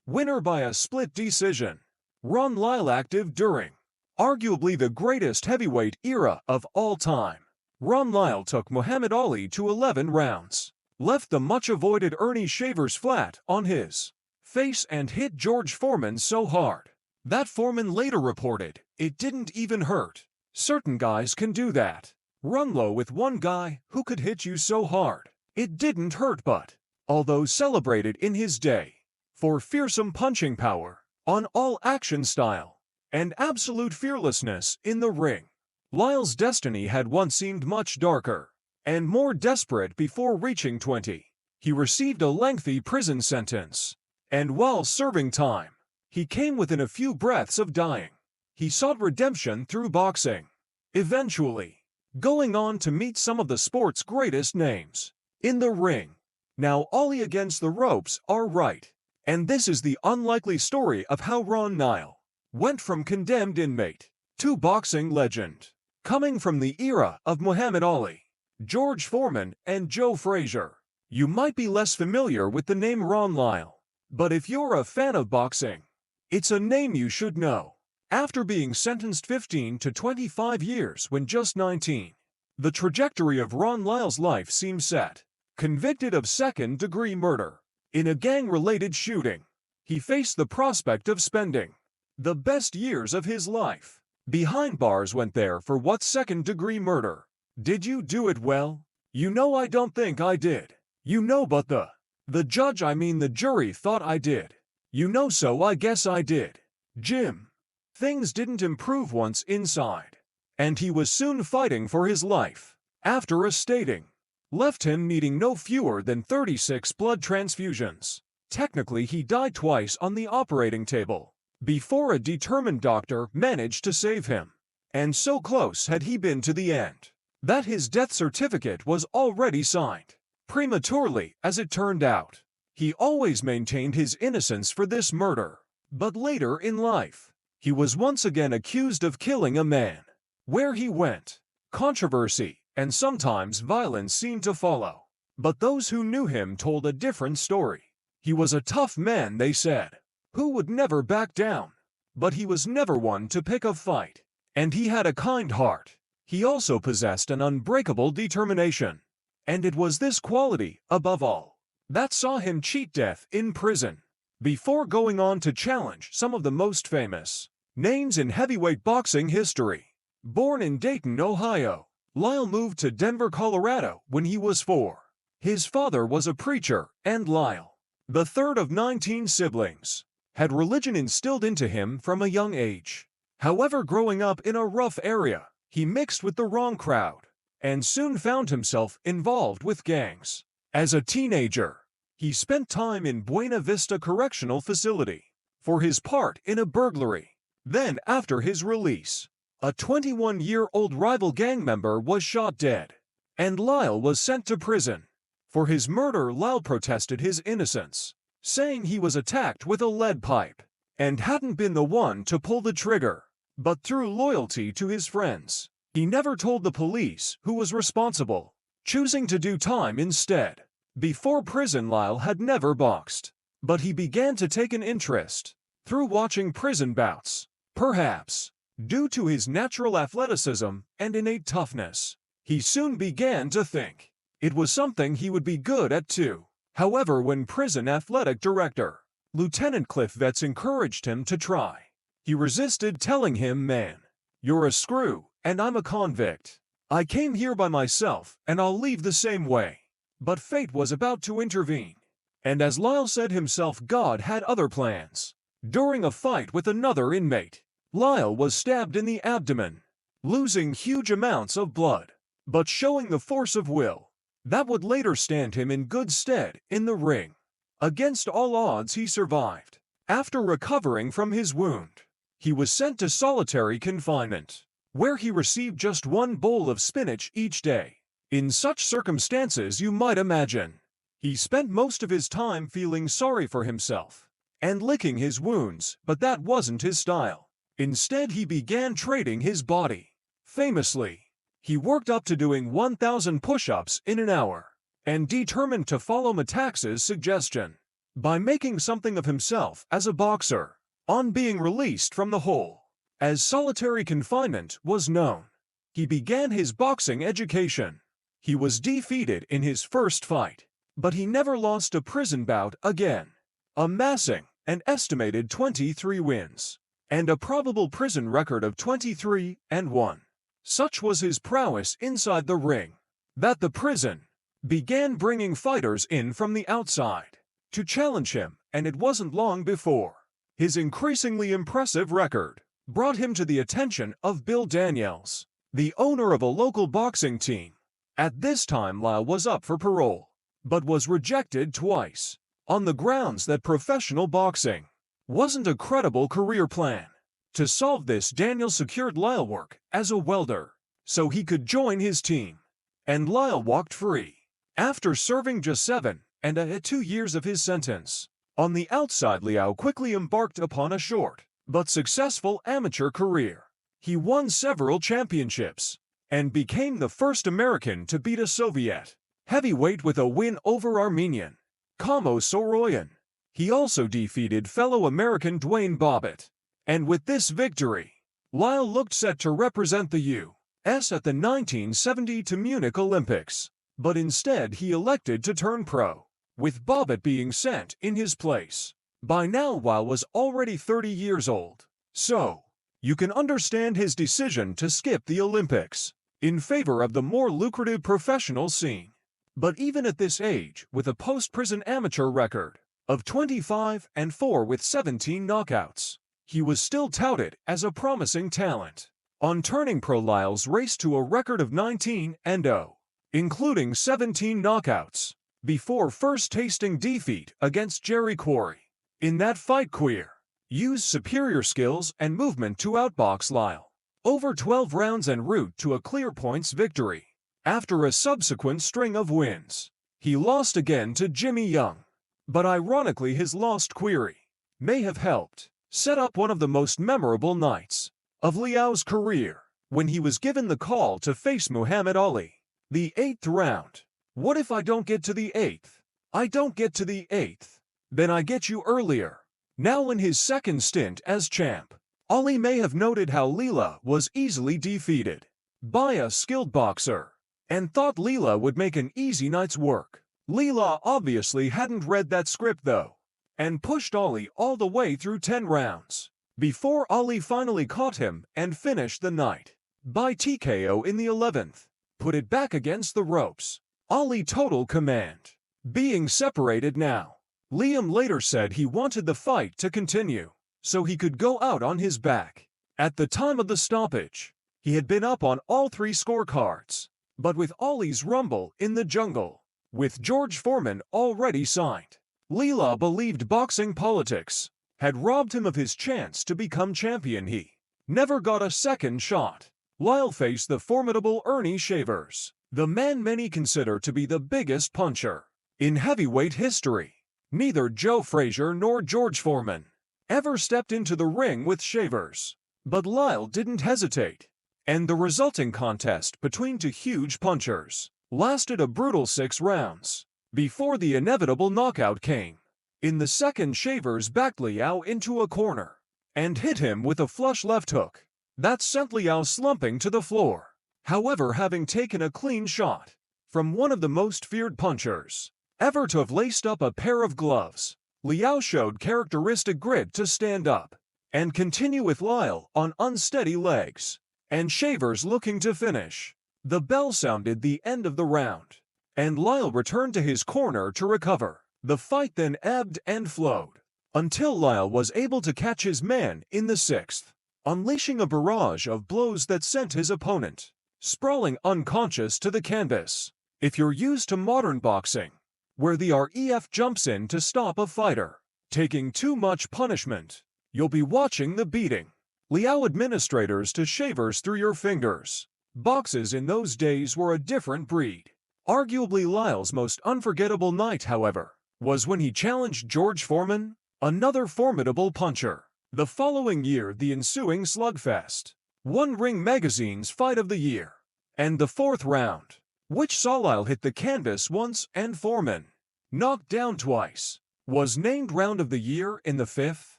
Winner by a split decision. Ron Lyle active during arguably the greatest heavyweight era of all time. Ron Lyle took Muhammad Ali to 11 rounds, left the much-avoided Ernie Shavers flat on his face and hit George Foreman so hard that Foreman later reported, "It didn't even hurt. Certain guys can do that. Run low with one guy who could hit you so hard. It didn't hurt," but, although celebrated in his day for fearsome punching power, on all action style, and absolute fearlessness in the ring, Lyle's destiny had once seemed much darker and more desperate before reaching 20. He received a lengthy prison sentence, and while serving time, he came within a few breaths of dying. He sought redemption through boxing, eventually going on to meet some of the sport's greatest names in the ring. Now Ali against the ropes are right, and this is the unlikely story of how Ron Lyle went from condemned inmate to boxing legend. Coming from the era of Muhammad Ali, George Foreman, and Joe Frazier, you might be less familiar with the name Ron Lyle. But if you're a fan of boxing, it's a name you should know. After being sentenced 15 to 25 years when just 19, the trajectory of Ron Lyle's life seems set. Convicted of second-degree murder in a gang-related shooting, he faced the prospect of spending the best years of his life behind bars. Went there for what? Second-degree murder. Did you do it well? You know, I don't think I did. You know, but the judge, I mean the jury, thought I did. You know, so I guess I did. Jim. Things didn't improve once inside, and he was soon fighting for his life after a stating left him needing no fewer than 36 blood transfusions. Technically, he died twice on the operating table before a determined doctor managed to save him. And so close had he been to the end that his death certificate was already signed prematurely, as it turned out. He always maintained his innocence for this murder, but later in life, he was once again accused of killing a man. Where he went, controversy and sometimes violence seemed to follow. But those who knew him told a different story. He was a tough man, they said, who would never back down. But he was never one to pick a fight, and he had a kind heart. He also possessed an unbreakable determination. And it was this quality, above all, that saw him cheat death in prison, before going on to challenge some of the most famous names in heavyweight boxing history. Born in Dayton, Ohio, Lyle moved to Denver, Colorado when he was 4. His father was a preacher, and Lyle, the third of 19 siblings, had religion instilled into him from a young age. However, growing up in a rough area, he mixed with the wrong crowd, and soon found himself involved with gangs. As a teenager, he spent time in Buena Vista Correctional Facility for his part in a burglary. Then, after his release, a 21-year-old rival gang member was shot dead, and Lyle was sent to prison. For his murder, Lyle protested his innocence, saying he was attacked with a lead pipe and hadn't been the one to pull the trigger. But through loyalty to his friends, he never told the police who was responsible, choosing to do time instead. Before prison, Lyle had never boxed, but he began to take an interest through watching prison bouts. Perhaps due to his natural athleticism and innate toughness, he soon began to think it was something he would be good at too. However, when prison athletic director Lieutenant Cliff Vetts encouraged him to try, he resisted, telling him, "Man, you're a screw, and I'm a convict. I came here by myself, and I'll leave the same way." But fate was about to intervene, and as Lyle said himself, God had other plans. During a fight with another inmate, Lyle was stabbed in the abdomen, losing huge amounts of blood, but showing the force of will that would later stand him in good stead in the ring. Against all odds, he survived. After recovering from his wound, he was sent to solitary confinement, where he received just one bowl of spinach each day. In such circumstances, you might imagine, he spent most of his time feeling sorry for himself and licking his wounds, but that wasn't his style. Instead, he began training his body. Famously, he worked up to doing 1,000 push-ups in an hour, and determined to follow Metaxas's suggestion, by making something of himself as a boxer. On being released from the hole, as solitary confinement was known, he began his boxing education. He was defeated in his first fight, but he never lost a prison bout again, amassing an estimated 23 wins and a probable prison record of 23-1. Such was his prowess inside the ring that the prison began bringing fighters in from the outside to challenge him, and it wasn't long before his increasingly impressive record brought him to the attention of Bill Daniels, the owner of a local boxing team. At this time, Lyle was up for parole, but was rejected twice on the grounds that professional boxing wasn't a credible career plan. To solve this, Daniels secured Lyle work as a welder so he could join his team, and Lyle walked free after serving just 7.2 years of his sentence. On the outside, Lyle quickly embarked upon a short but successful amateur career. He won several championships and became the first American to beat a Soviet heavyweight with a win over Armenian Kamo Soroyan. He also defeated fellow American Dwayne Bobbitt, and with this victory, Lyle looked set to represent the U.S. at the 1972 Munich Olympics, but instead he elected to turn pro, with Bobbitt being sent in his place. By now, Lyle was already 30 years old, so you can understand his decision to skip the Olympics in favor of the more lucrative professional scene. But even at this age, with a post-prison amateur record of 25-4 with 17 knockouts, he was still touted as a promising talent. On turning pro, Lyle's raced to a record of 19-0, including 17 knockouts, before first tasting defeat against Jerry Quarry. In that fight, Queer used superior skills and movement to outbox Lyle over 12 rounds en route to a clear points victory. After a subsequent string of wins, he lost again to Jimmy Young, but ironically his loss to Query may have helped set up one of the most memorable nights of Lyle's career when he was given the call to face Muhammad Ali. The 8th round. What if I don't get to the 8th? I don't get to the 8th. Then I get you earlier. Now in his second stint as champ, Ali may have noted how Lila was easily defeated by a skilled boxer and thought Lila would make an easy night's work. Lila obviously hadn't read that script though, and pushed Ali all the way through 10 rounds before Ali finally caught him and finished the night by TKO in the 11th. Put it back against the ropes. Ali total command. Being separated now, Liam later said he wanted the fight to continue so he could go out on his back. At the time of the stoppage, he had been up on all 3 scorecards, but with Ali's Rumble in the Jungle, with George Foreman already signed, Lila believed boxing politics had robbed him of his chance to become champion. He never got a second shot. Lyle faced the formidable Ernie Shavers, the man many consider to be the biggest puncher in heavyweight history. Neither Joe Frazier nor George Foreman ever stepped into the ring with Shavers, but Lyle didn't hesitate, and the resulting contest between 2 huge punchers lasted a brutal 6 rounds before the inevitable knockout came. In the second, Shavers backed Lyle into a corner and hit him with a flush left hook that sent Lyle slumping to the floor. However, having taken a clean shot from one of the most feared punchers ever to have laced up a pair of gloves, Lyle showed characteristic grit to stand up and continue with Lyle on unsteady legs, and Shavers looking to finish. The bell sounded the end of the round, and Lyle returned to his corner to recover. The fight then ebbed and flowed until Lyle was able to catch his man in the 6th, unleashing a barrage of blows that sent his opponent sprawling unconscious to the canvas. If you're used to modern boxing, where the ref jumps in to stop a fighter taking too much punishment, you'll be watching the beating Lyle administrators to Shavers through your fingers. Boxes in those days were a different breed. Arguably Lyle's most unforgettable night, however, was when he challenged George Foreman, another formidable puncher. The following year, the ensuing slugfest won Ring Magazine's Fight of the Year, and the 4th round, which saw Lyle hit the canvas once and Foreman knocked down twice, was named Round of the Year in the fifth,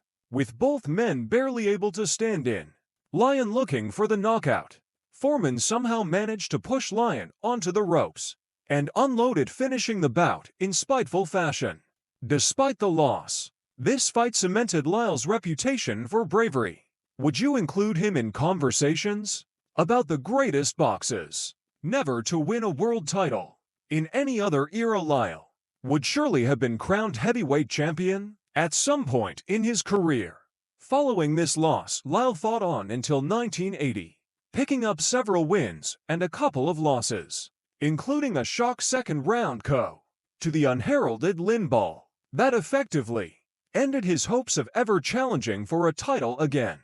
with both men barely able to stand in. Lyon looking for the knockout. Foreman somehow managed to push Lyon onto the ropes and unload it, finishing the bout in spiteful fashion. Despite the loss, this fight cemented Lyle's reputation for bravery. Would you include him in conversations about the greatest boxers never to win a world title? In any other era, Lyle would surely have been crowned heavyweight champion at some point in his career. Following this loss, Lyle fought on until 1980, picking up several wins and a couple of losses, including a shock second-round KO to the unheralded Lynn Ball that effectively ended his hopes of ever challenging for a title again.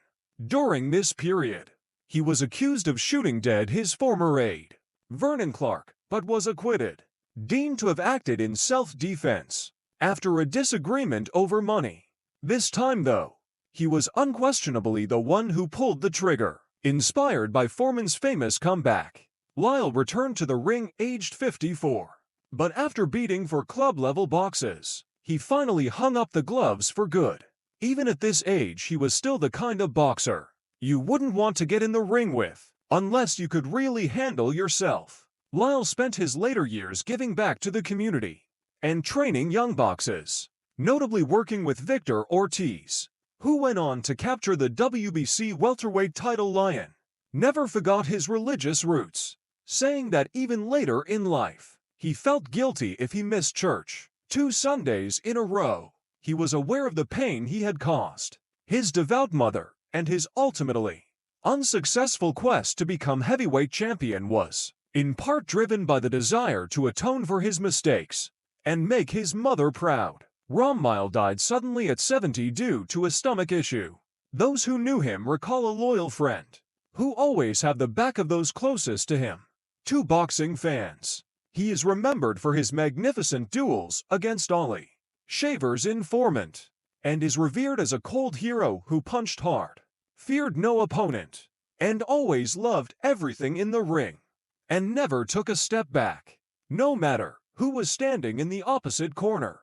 During this period, he was accused of shooting dead his former aide, Vernon Clark, but was acquitted, deemed to have acted in self-defense after a disagreement over money. This time, though, he was unquestionably the one who pulled the trigger. Inspired by Foreman's famous comeback, Lyle returned to the ring aged 54. But after beating for club-level boxes, he finally hung up the gloves for good. Even at this age, he was still the kind of boxer you wouldn't want to get in the ring with, unless you could really handle yourself. Lyle spent his later years giving back to the community and training young boxers, notably working with Victor Ortiz, who went on to capture the WBC welterweight title. Lyon never forgot his religious roots, saying that even later in life, he felt guilty if he missed church 2 Sundays in a row. He was aware of the pain he had caused his devout mother, and his ultimately unsuccessful quest to become heavyweight champion was in part driven by the desire to atone for his mistakes and make his mother proud. Ron Lyle died suddenly at 70 due to a stomach issue. Those who knew him recall a loyal friend who always had the back of those closest to him. To boxing fans, he is remembered for his magnificent duels against Ernie Shavers in Foreman, and is revered as a cold hero who punched hard, feared no opponent, and always loved everything in the ring, and never took a step back, no matter who was standing in the opposite corner.